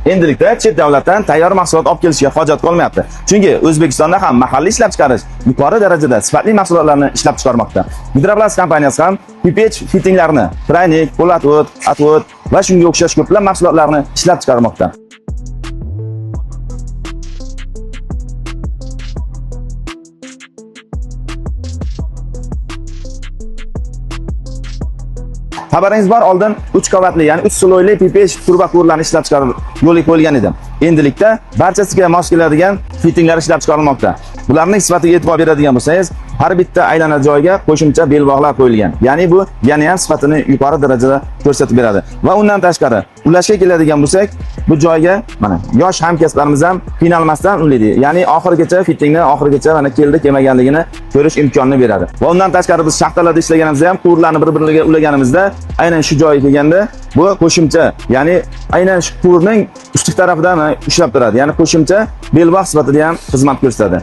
Endilikda chet davlatdan tayyor mahsulot olib kelishga hojat qolmayapti. Chunki O'zbekistonda ham mahalliy ishlab chiqarish yuqori darajada sifatli mahsulotlarni ishlab chiqarmoqda. Hidroplast kompaniyasi ham pipech fittinglarni, traynik, po'lat o't, atvo't va shunga o'xshash ko'plab mahsulotlarni ishlab chiqarmoqda. Xabaringiz bor, oldin 3 qavatli, ya'ni 3 sloyli pipech turbakurlarni ishlab chiqarib yo'lga qo'yilgan edi. Endilikda barchasiga mos keladigan fittinglar ishlab chiqarilmoqda. Bularning sifatiga e'tibor beradigan bo'lsangiz, har bitta aylana joyiga qo'shimcha belbog'lar qo'yilgan. Ya'ni bu yana ham sifatini yuqori darajada ko'rsatib beradi. Va undan tashqari, ulashga keladigan bo'lsak, bu joyga mana yosh hamkasblarimiz ham qiynalmasdan ulaydi. Ya'ni oxirigacha fittingni oxirigacha mana keldi kelmaganligini ko'rish imkonini beradi. Va undan tashqari biz shaxtalarda ishlaganimizda ham quvurlarni bir-biriga ulaganimizda aynan shu joyga kelganda bu qo'shimcha, ya'ni aynan shu quvurning ustki tarafidan ushlab turadi. Ya'ni qo'shimcha belbog' sifatida ham xizmat ko'rsatadi.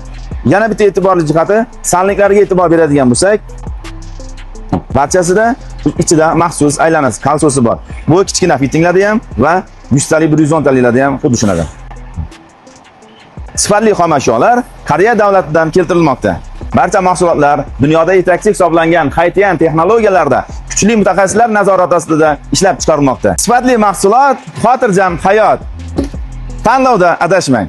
Yana bitta e'tiborli jihati, salniklarga e'tibor beradigan bo'lsak, barchasida ichida maxsus aylanasi, kalsosi bor. Bu kichkina fittinglarda ham va yuztalik, horizontalliklarda ham xuddi shunaqa. Sifatli xomashyolar Koreya davlatidan keltirilmoqda. Barcha mahsulotlar dunyoda yetakchi hisoblangan Haitian texnologiyalarda kuchli mutaxassislar nazorati ostida ishlab chiqarilmoqda. Sifatli mahsulot, xotirjam hayot. Tanlovda adashmang.